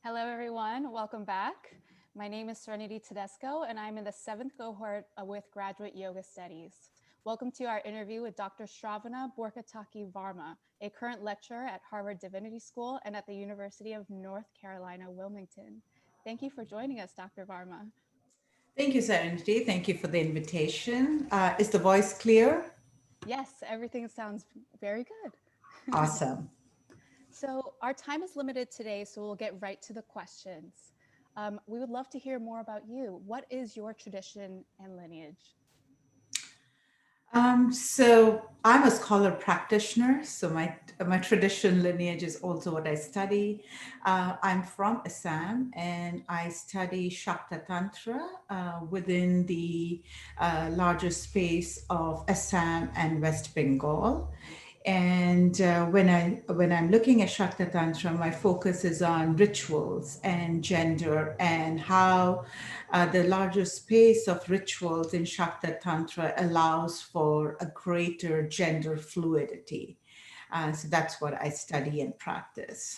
Hello, everyone. Welcome back. My name is Serenity Tedesco, and I'm in the 7th cohort with Graduate Yoga Studies. Welcome to our interview with Dr. Sravana Borkataky-Varma, a current lecturer at Harvard Divinity School and at the University of North Carolina-Wilmington. Thank you for joining us, Dr. Varma. Thank you, Serenity. Thank you for the invitation. Is the voice clear? Yes, everything sounds very good. Awesome. So our time is limited today, so we'll get right to the questions. We would love to hear more about you. What is your tradition and lineage? So I'm a scholar practitioner. So my tradition lineage is also what I study. I'm from Assam, and I study ЩāktaTantra within the larger space of Assam and West Bengal. And when I'm looking at Shakta Tantra, my focus is on rituals and gender and how the larger space of rituals in Shakta Tantra allows for a greater gender fluidity. So that's what I study and practice.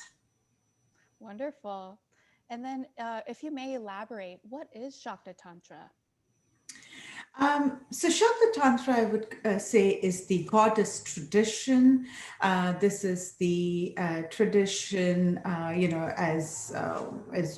Wonderful. And then if you may elaborate, what is Shakta Tantra? So Shakta Tantra, I would say, is the goddess tradition. This is the tradition, as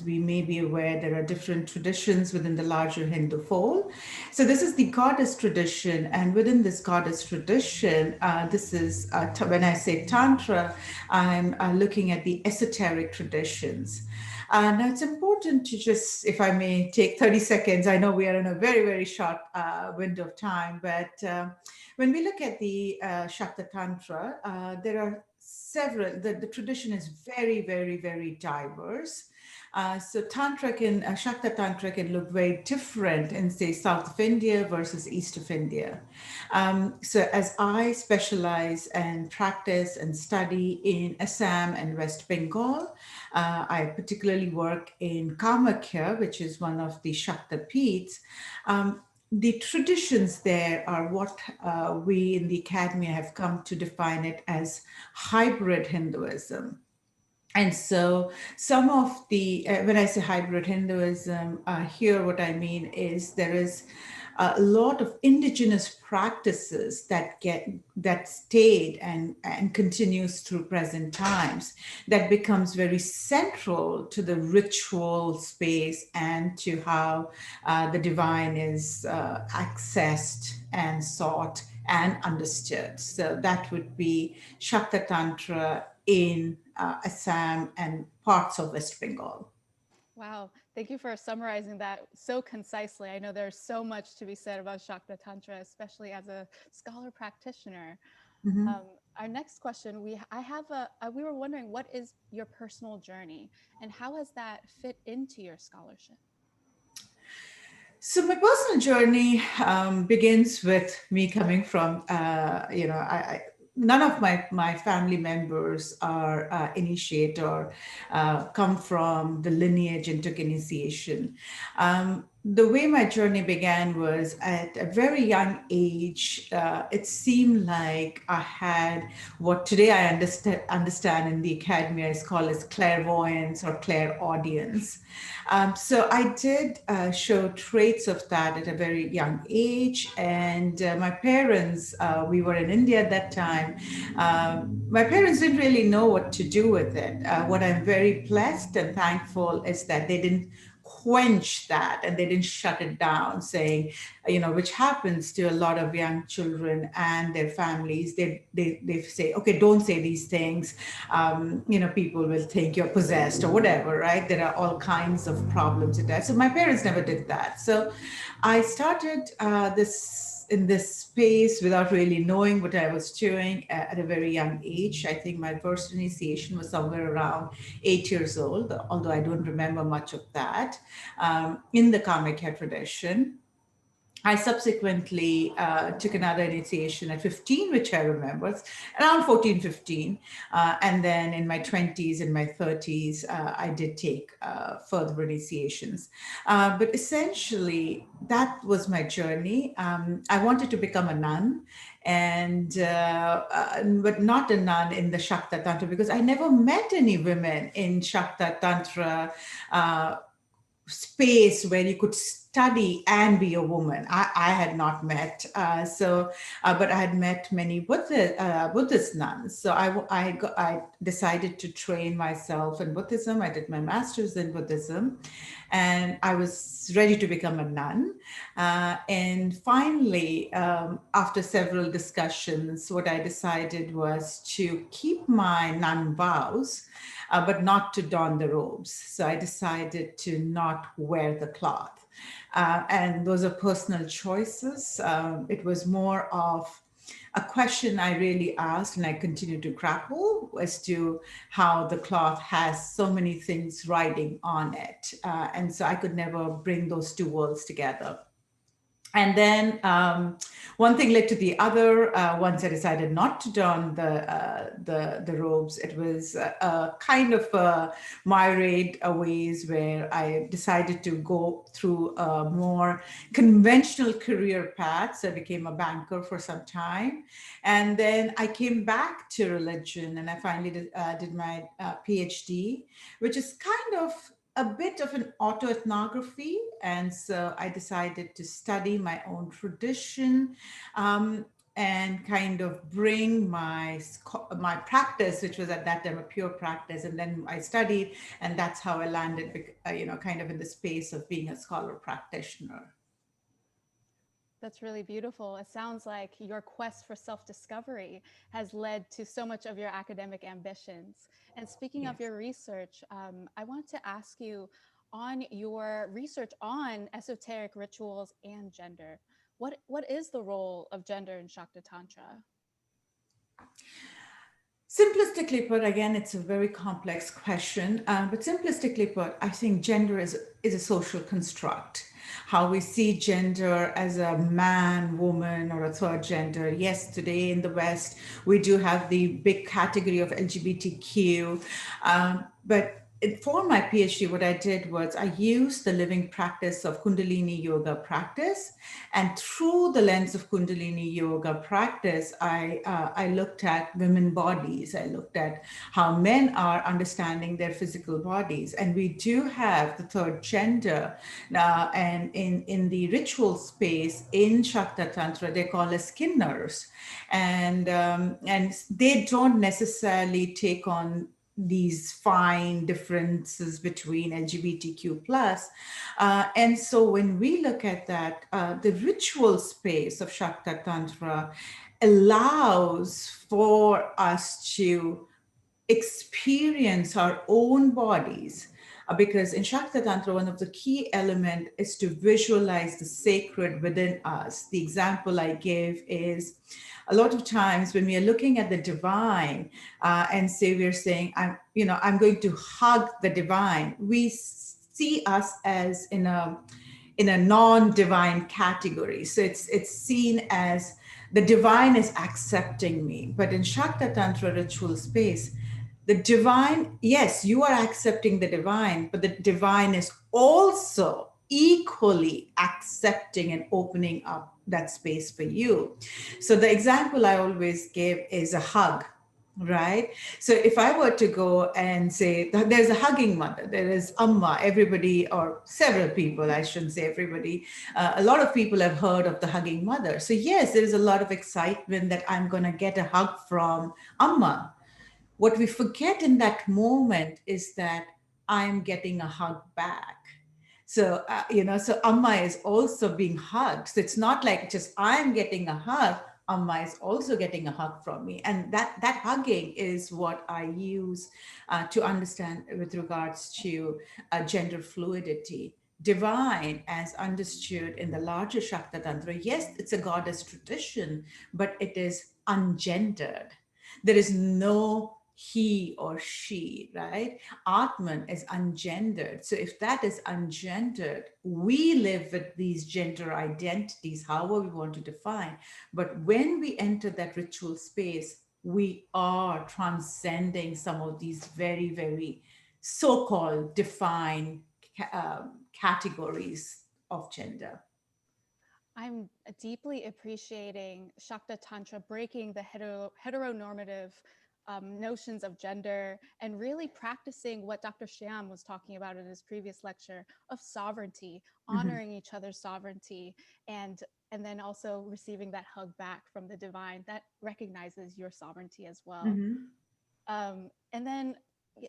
we may be aware, there are different traditions within the larger Hindu fold. So this is the goddess tradition, and within this goddess tradition, this is when I say Tantra, I'm looking at the esoteric traditions. Now, it's important to just, if I may take 30 seconds, I know we are in a very, very short window of time, but when we look at the Shakta Tantra, there are several, the tradition is very, very, very diverse. So Shakta Tantra can look very different in, say, south of India versus east of India. So as I specialize and practice and study in Assam and West Bengal, I particularly work in Kamakya, which is one of the Shakta Peeths. The traditions there are what we in the academia have come to define it as hybrid Hinduism. And so some of the, when I say hybrid Hinduism, here what I mean is there is a lot of indigenous practices that stayed and continues through present times that becomes very central to the ritual space and to how the divine is accessed and sought and understood. So that would be Shakta Tantra in Assam and parts of West Bengal. Wow, thank you for summarizing that so concisely. I know there's so much to be said about Shakta Tantra, especially as a scholar practitioner. Mhm. Um, our next question, we were wondering, what is your personal journey and how has that fit into your scholarship? So my personal journey begins with me coming from, none of my family members are initiate or come from the lineage and took initiation. The way my journey began was at a very young age. It seemed like I had what today I understand in the academy is called as clairvoyance or clairaudience. So I did show traits of that at a very young age. And my parents, we were in India at that time. My parents didn't really know what to do with it. What I'm very blessed and thankful is that they didn't quench that and they didn't shut it down, saying, which happens to a lot of young children and their families. They say, okay, don't say these things. People will think you're possessed or whatever, right? There are all kinds of problems with that. So my parents never did that. So I started this in this space without really knowing what I was doing at a very young age. I think my first initiation was somewhere around 8 years old, although I don't remember much of that, in the Kamakya tradition. I subsequently took another initiation at 15, which I remember, it's around 14, 15. And then in my 20s and my 30s, I did take further initiations. But essentially, that was my journey. I wanted to become a nun. and but not a nun in the Shakta Tantra, because I never met any women in Shakta Tantra space where you could study and be a woman. I had not met, but I had met many Buddhist nuns. So I decided to train myself in Buddhism. I did my master's in Buddhism, and I was ready to become a nun. And finally, after several discussions, what I decided was to keep my nun vows, but not to don the robes. So I decided to not wear the cloth. And those are personal choices. It was more of a question I really asked, and I continue to grapple as to how the cloth has so many things riding on it. And so I could never bring those two worlds together. And then one thing led to the other. Once I decided not to don the robes, it was a kind of a myriad of ways where I decided to go through a more conventional career path. So I became a banker for some time, and then I came back to religion, and I finally did my PhD, which is kind of a bit of an autoethnography. And so I decided to study my own tradition, and kind of bring my practice, which was at that time a pure practice. And then I studied, and that's how I landed, kind of in the space of being a scholar practitioner. That's really beautiful. It sounds like your quest for self-discovery has led to so much of your academic ambitions. And speaking of your research, I want to ask you, on your research on esoteric rituals and gender, what is the role of gender in Shakta Tantra? Simplistically put, again, it's a very complex question, but simplistically put, I think gender is a social construct. How we see gender as a man, woman, or a third gender. Yes, today in the West, we do have the big category of LGBTQ, but for my PhD, what I did was I used the living practice of Kundalini yoga practice. And through the lens of Kundalini yoga practice, I looked at women bodies. I looked at how men are understanding their physical bodies. And we do have the third gender. And in the ritual space in Shakta Tantra, they call us kinnars. And they don't necessarily take on these fine differences between LGBTQ plus. And so when we look at that, the ritual space of Shakta Tantra allows for us to experience our own bodies. Because in Shakta Tantra, one of the key elements is to visualize the sacred within us. The example I give is a lot of times when we are looking at the divine, and say we're saying, I'm going to hug the divine, we see us as in a non-divine category. So it's seen as the divine is accepting me. But in Shakta Tantra ritual space, the divine, yes, you are accepting the divine, but the divine is also equally accepting and opening up that space for you. So the example I always give is a hug, right? So if I were to go and say, there's a hugging mother, there is Amma, everybody, or several people, I shouldn't say everybody, a lot of people have heard of the hugging mother. So yes, there is a lot of excitement that I'm going to get a hug from Amma. What we forget in that moment is that I'm getting a hug back. So, so Amma is also being hugged. So it's not like just I'm getting a hug, Amma is also getting a hug from me. And that hugging is what I use to understand with regards to gender fluidity. Divine, as understood in the larger Shakta Tantra, yes, it's a goddess tradition, but it is ungendered. There is no he or she, right? Atman is ungendered. So if that is ungendered, we live with these gender identities, however we want to define. But when we enter that ritual space, we are transcending some of these very, very so-called defined categories of gender. I'm deeply appreciating Shakta Tantra breaking the heteronormative notions of gender and really practicing what Dr. Shyam was talking about in his previous lecture of sovereignty, Mm-hmm. honoring each other's sovereignty, and and then also receiving that hug back from the divine that recognizes your sovereignty as well. Mm-hmm. And then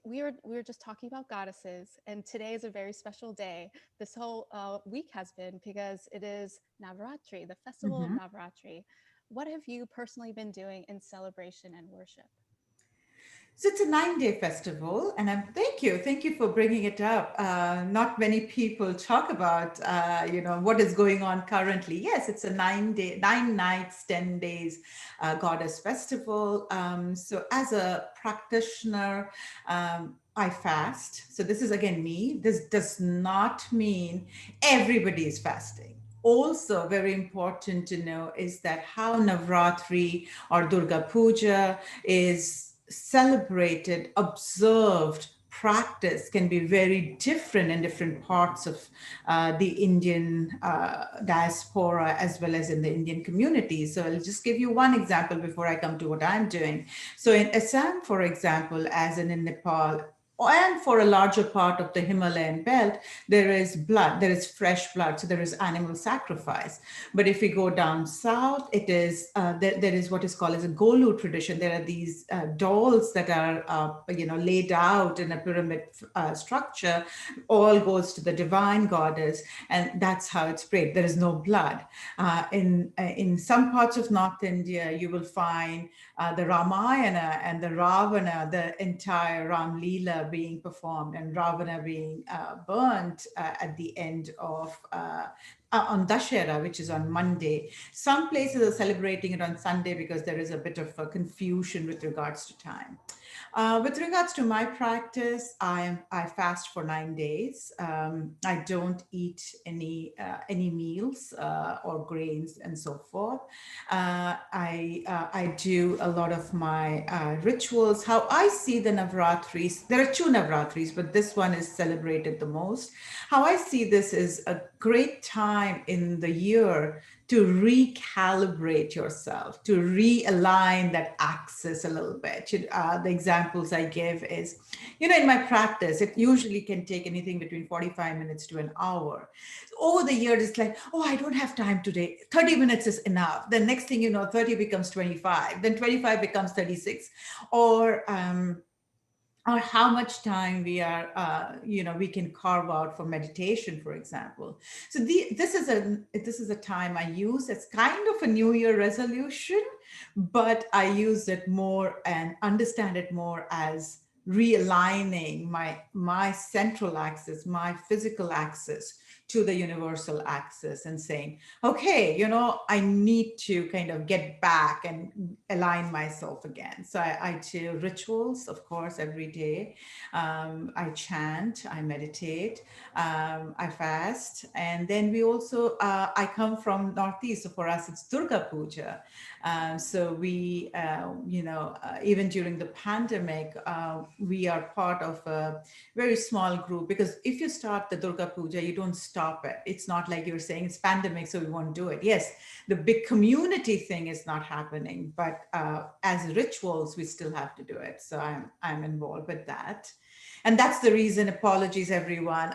we were just talking about goddesses, and today is a very special day. This whole week has been because it is Navaratri, the festival of Mm-hmm. Navaratri. What have you personally been doing in celebration and worship? So it's a 9-day festival, and thank you for bringing it up. Not many people talk about what is going on currently. Yes, it's a 9-day, 9 nights, 10 days goddess festival. So as a practitioner, I fast. So this is again me. This does not mean everybody is fasting. Also, very important to know is that how Navratri or Durga Puja is celebrated, observed, practice can be very different in different parts of the Indian diaspora as well as in the Indian community. So I'll just give you one example before I come to what I'm doing. So in Assam, for example, as in Nepal, and for a larger part of the Himalayan belt, there is blood, there is fresh blood, so there is animal sacrifice. But if we go down south, it is there is what is called as a Golu tradition. There are these dolls that are laid out in a pyramid structure. All goes to the divine goddess, and that's how it's prayed. There is no blood. In some parts of North India, you will find the Ramayana and the Ravana, the entire Ram Leela being performed, and Ravana being burnt at the end of on Dashera, which is on Monday. Some places are celebrating it on Sunday because there is a bit of a confusion with regards to time. With regards to my practice, I fast for 9 days. I don't eat any meals or grains and so forth. I do a lot of my rituals. How I see the Navaratris, there are two Navaratris, but this one is celebrated the most. How I see this is a great time in the year to recalibrate yourself, to realign that axis a little bit. The examples I give is, in my practice, it usually can take anything between 45 minutes to an hour. Over the years, it's like, oh, I don't have time today. 30 minutes is enough. The next thing you know, 30 becomes 25, then 25 becomes 36. Or how much time we can carve out for meditation, for example. So this is a time I use as kind of a new year resolution, but I use it more and understand it more as realigning my central axis, my physical axis, to the universal axis, and saying, okay, I need to kind of get back and align myself again. So I do rituals, of course, every day. I chant, I meditate, I fast. And then we also, I come from Northeast, so for us, it's Durga Puja. So we, even during the pandemic, we are part of a very small group, because if you start the Durga Puja, you don't stop it. It's not like you're saying it's pandemic, so we won't do it. Yes, the big community thing is not happening, but as rituals, we still have to do it. So I'm involved with that. And that's the reason, apologies everyone,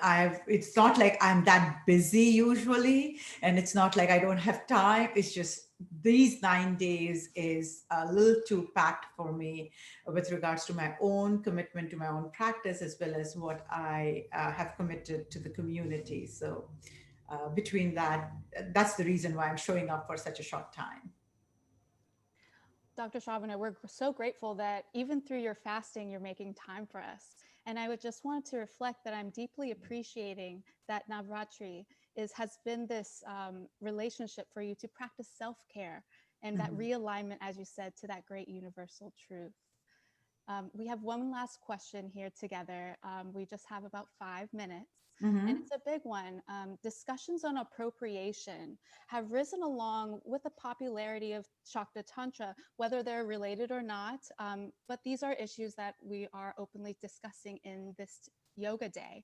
it's not like I'm that busy usually, and it's not like I don't have time. It's just these 9 days is a little too packed for me with regards to my own commitment to my own practice, as well as what I have committed to the community. So between that, that's the reason why I'm showing up for such a short time. Dr. Shravana, we're so grateful that even through your fasting, you're making time for us. And I would just want to reflect that I'm deeply appreciating that Navratri has been this relationship for you to practice self-care and that Mhm. realignment, as you said, to that great universal truth. We have one last question here together. We just have about 5 minutes, and Mhm. it's a big one. Discussions on appropriation have risen along with the popularity of Shakta Tantra, whether they're related or not. But these are issues that we are openly discussing in this yoga day.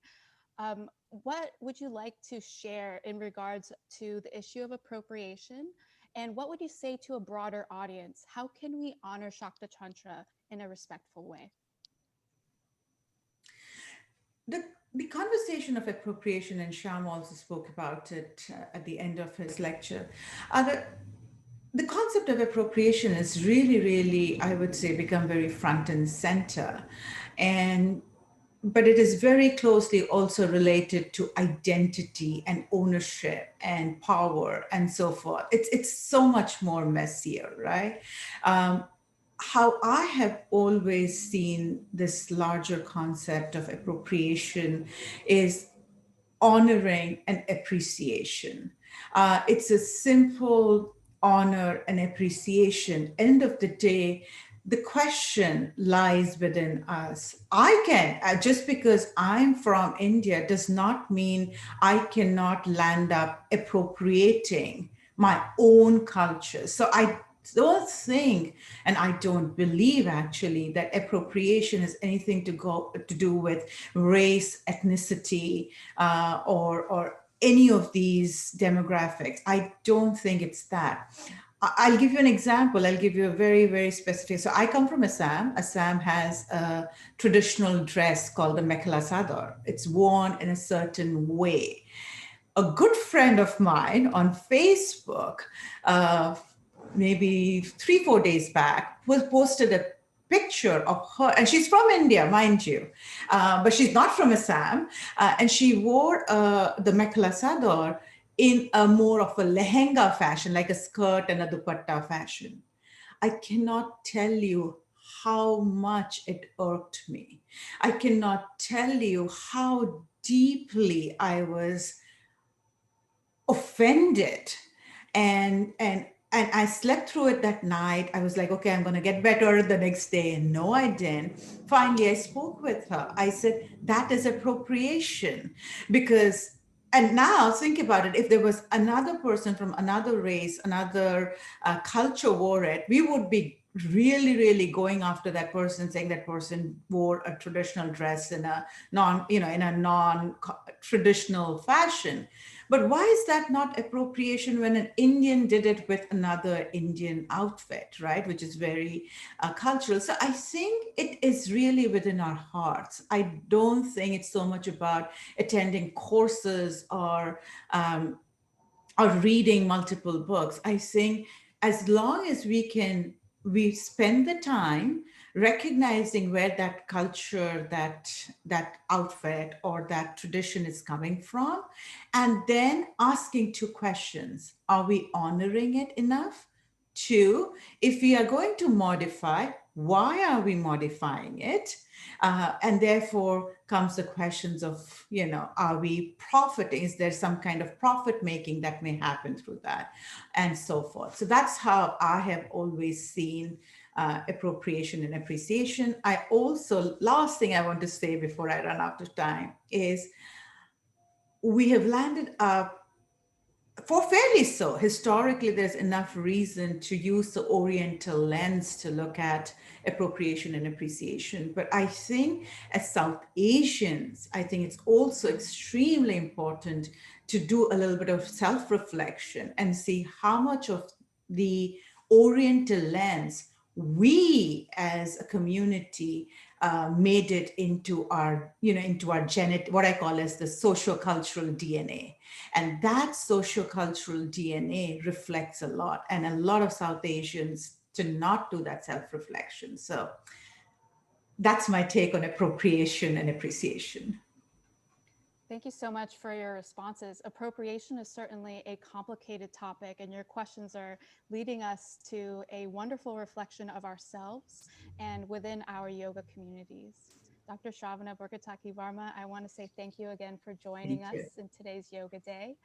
What would you like to share in regards to the issue of appropriation? And what would you say to a broader audience? How can we honor Shakta Tantra in a respectful way? The conversation of appropriation, and Shyam also spoke about it at the end of his lecture. The concept of appropriation is really, really, I would say, become very front and center. And but it is very closely also related to identity and ownership and power and so forth. It's so much more messier, right? How I have always seen this larger concept of appropriation is honoring and appreciation. It's a simple honor and appreciation. End of the day, the question lies within us. Just because I'm from India does not mean I cannot land up appropriating my own culture. So I don't think, and I don't believe actually, that appropriation has anything to do with race, ethnicity, or any of these demographics. I don't think it's that. I'll give you an example. I'll give you a very, very specific. So I come from Assam. Assam has a traditional dress called the mekhala sador. It's worn in a certain way. A good friend of mine on Facebook, uh, maybe 3, 4 days back, was posted a picture of her, and she's from India, mind you, but she's not from Assam, and she wore the mekhala sador in a more of a lehenga fashion, like a skirt and a dupatta fashion. I cannot tell you how much it irked me. I cannot tell you how deeply I was offended, and I slept through it that night. I was like, okay, I'm going to get better the next day. And no, I didn't. Finally, I spoke with her. I said, that is appropriation. Because, and now think about it, if there was another person from another race, another culture wore it, we would be really, really going after that person, saying that person wore a traditional dress in a non-traditional fashion. But why is that not appropriation when an Indian did it with another Indian outfit, right? Which is very cultural. So I think it is really within our hearts. I don't think it's so much about attending courses or reading multiple books. I think as long as we spend the time recognizing where that culture, that outfit or that tradition is coming from, and then asking 2 questions. Are we honoring it enough? Two, if we are going to modify, why are we modifying it? And therefore comes the questions of, are we profiting? Is there some kind of profit making that may happen through that? And so forth. So that's how I have always seen appropriation and appreciation. I also, last thing I want to say before I run out of time is we have landed up, for fairly so, historically, there's enough reason to use the Oriental lens to look at appropriation and appreciation. But I think as South Asians, I think it's also extremely important to do a little bit of self-reflection and see how much of the Oriental lens we as a community made it into our, what I call as the socio-cultural DNA. And that sociocultural DNA reflects a lot. And a lot of South Asians do not do that self-reflection. So that's my take on appropriation and appreciation. Thank you so much for your responses. Appropriation is certainly a complicated topic, and your questions are leading us to a wonderful reflection of ourselves and within our yoga communities. Dr. Sravana Borkataky-Varma, I want to say thank you again for joining Thank us you. in today's Yoga Day.